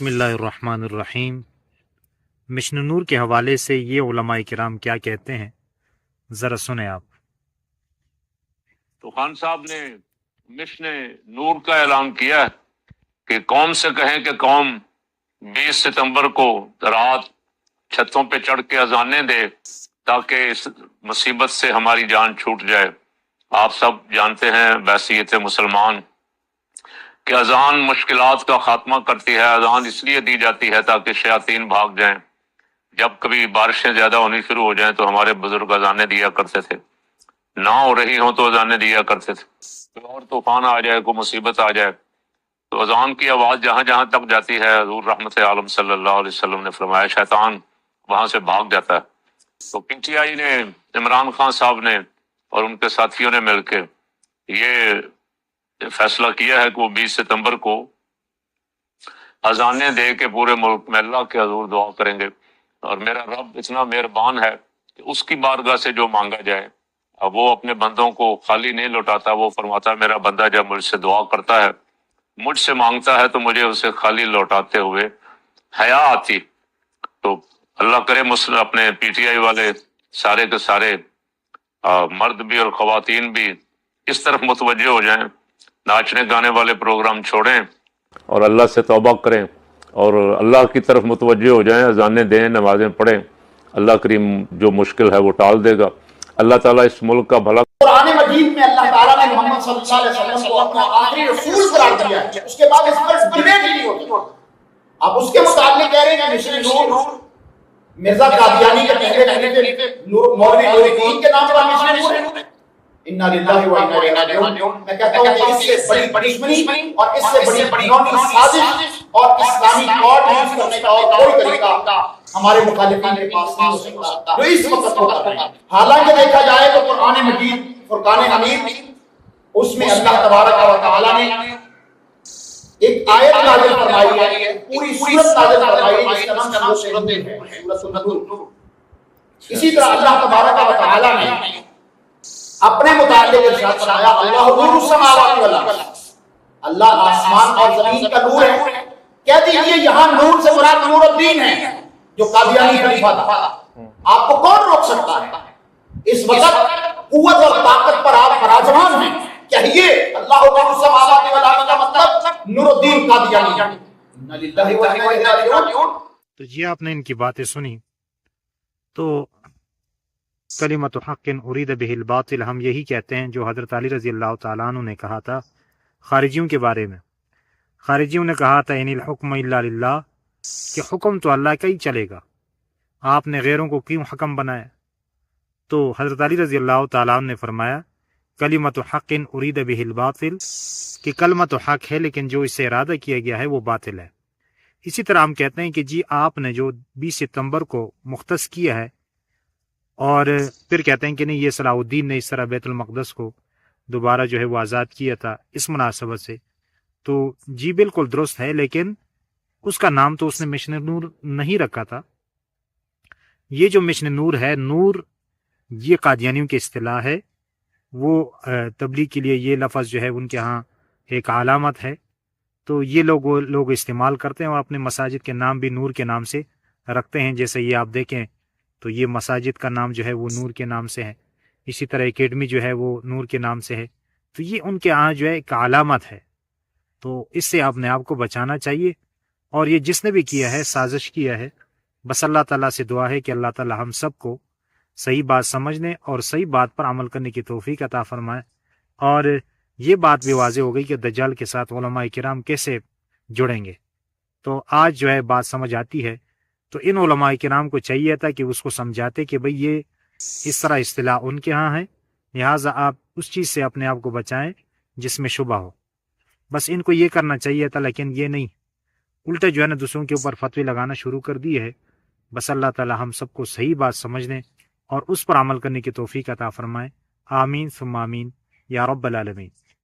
بسم اللہ الرحمن الرحیم۔ مشن نور کے حوالے سے یہ علماء کرام کیا کہتے ہیں، ذرا سنیں آپ۔ تو خان صاحب نے مشن نور کا اعلان کیا ہے کہ قوم سے کہیں کہ قوم 20 ستمبر کو رات چھتوں پہ چڑھ کے اذانیں دے تاکہ اس مصیبت سے ہماری جان چھوٹ جائے۔ آپ سب جانتے ہیں بحیثیت مسلمان کہ اذان مشکلات کا خاتمہ کرتی ہے۔ اذان اس لیے دی جاتی ہے تاکہ شیاطین بھاگ جائیں۔ جب کبھی بارشیں زیادہ ہونی شروع ہو جائیں تو ہمارے بزرگ اذانیں دیا کرتے تھے، نہ ہو رہی ہوں تو اذانیں دیا کرتے تھے۔ کوئی اور طوفان آ جائے، کوئی مصیبت آ جائے تو اذان کی آواز جہاں جہاں تک جاتی ہے، حضور رحمت عالم صلی اللہ علیہ وسلم نے فرمایا شیطان وہاں سے بھاگ جاتا ہے۔ تو پی ٹی آئی نے، عمران خان صاحب نے اور ان کے ساتھیوں نے مل کے یہ فیصلہ کیا ہے کہ وہ 20 ستمبر کو اذانیں دے کے پورے ملک میں اللہ کے حضور دعا کریں گے، اور میرا رب اتنا مہربان ہے کہ اس کی بارگاہ سے جو مانگا جائے، اب وہ اپنے بندوں کو خالی نہیں لوٹاتا۔ وہ فرماتا ہے میرا بندہ جب مجھ سے دعا کرتا ہے، مجھ سے مانگتا ہے تو مجھے اسے خالی لوٹاتے ہوئے حیا آتی۔ تو اللہ کرے مسلم اپنے پی ٹی آئی والے سارے کے سارے مرد بھی اور خواتین بھی اس طرف متوجہ ہو جائیں، ناچنے گانے والے پروگرام چھوڑیں اور اللہ سے توبہ کریں اور اللہ کی طرف متوجہ ہو جائیں، اذانیں دیں، نمازیں پڑھیں۔ اللہ کریم جو مشکل ہے وہ ٹال دے گا۔ اللہ تعالیٰ اس ملک کا بھلا۔ قرآن مجید میں اللہ تعالیٰ نے محمد صلی اللہ علیہ وسلم کو اپنا آخری رسول قرار دیا ہے، اس کے بعد اس پر ڈبیٹ ہی نہیں ہوتی۔ اب اس کے متعلق کہہ رہے ہیں کہ مشن نور مرزا قادیانی کے پہلے خلیفے مولوی نور الدین کے نام پر مشن نور ہے۔ انا للہ و انا الیہ راجعون۔ میں کہتا ہوں کہ اس سے بڑی دشمنی اور اس سے بڑی گھناؤنی سازش اور اسلامی کوڈ یوز کرنے کا اور کوئی طریقہ ہمارے مخالفین کے پاس نہیں ہو سکتا جو اس وقت ہو رہا ہے۔ حالانکہ دیکھا جائے تو قرآن مجید فرقان حمید، اس میں اللہ تبارک و تعالی نے ایک آیت نازل فرمائی ہے، پوری سورت نازل فرمائی ہے جس کا نام سورت ہے، سورۃ النور۔ اسی طرح اللہ تبارک و تعالی نے اپنے متعلق ارشاد فرمایا اللہ نور السماوات والارض، اللہ آسمان اور زمین کا نور ہے۔ کہہ دیجئے یہاں نور سے مراد نور الدین ہے جو قادیانی خلیفہ تھا۔ آپ کو کون روک سکتا ہے؟ اس وقت قوت اور طاقت پر آپ فراجمان ہیں۔ کہیے اللہ نور السماوات والارض کا مطلب نور الدین قادیانی۔ انا للہ و انا الیہ راجعون۔ تو یہ آپ نے ان کی باتیں سنی، تو کلمۃ حق ارید بہ الباطل ہم یہی کہتے ہیں جو حضرت علی رضی اللہ تعالیٰ عنہ نے کہا تھا خارجیوں کے بارے میں۔ خارجیوں نے کہا تھا ان الحکم الا للہ، کہ حکم تو اللہ کا ہی چلے گا، آپ نے غیروں کو کیوں حکم بنایا؟ تو حضرت علی رضی اللہ تعالیٰ عنہ نے فرمایا کلمۃ حق ارید بہ الباطل، کہ کلمۃ حق ہے لیکن جو اس سے ارادہ کیا گیا ہے وہ باطل ہے۔ اسی طرح ہم کہتے ہیں کہ جی آپ نے جو 20 ستمبر کو مختص کیا ہے، اور پھر کہتے ہیں کہ نہیں یہ صلاح الدین نے اس طرح بیت المقدس کو دوبارہ جو ہے وہ آزاد کیا تھا اس مناسبت سے، تو جی بالکل درست ہے، لیکن اس کا نام تو اس نے مشن نور نہیں رکھا تھا۔ یہ جو مشن نور ہے، نور یہ قادیانیوں کی اصطلاح ہے، وہ تبلیغ کے لیے یہ لفظ جو ہے ان کے ہاں ایک علامت ہے، تو یہ لوگ استعمال کرتے ہیں اور اپنے مساجد کے نام بھی نور کے نام سے رکھتے ہیں۔ جیسے یہ آپ دیکھیں تو یہ مساجد کا نام جو ہے وہ نور کے نام سے ہے، اسی طرح اکیڈمی جو ہے وہ نور کے نام سے ہے، تو یہ ان کے ہاں جو ہے ایک علامت ہے، تو اس سے آپ نے آپ کو بچانا چاہیے۔ اور یہ جس نے بھی کیا ہے، سازش کیا ہے، بس اللہ تعالیٰ سے دعا ہے کہ اللہ تعالیٰ ہم سب کو صحیح بات سمجھنے اور صحیح بات پر عمل کرنے کی توفیق عطا فرمائے۔ اور یہ بات بھی واضح ہو گئی کہ دجال کے ساتھ علماء کرام کیسے جڑیں گے، تو آج جو ہے بات سمجھ آتی ہے۔ تو ان علماء کرام کو چاہیے تھا کہ اس کو سمجھاتے کہ بھئی یہ اس طرح اصطلاح ان کے ہاں ہے، لہٰذا آپ اس چیز سے اپنے آپ کو بچائیں جس میں شبہ ہو، بس ان کو یہ کرنا چاہیے تھا، لیکن یہ نہیں، الٹا جو ہے نا دوسروں کے اوپر فتوی لگانا شروع کر دی ہے۔ بس اللہ تعالی ہم سب کو صحیح بات سمجھنے اور اس پر عمل کرنے کی توفیق عطا فرمائے۔ آمین ثم آمین یا رب العالمین۔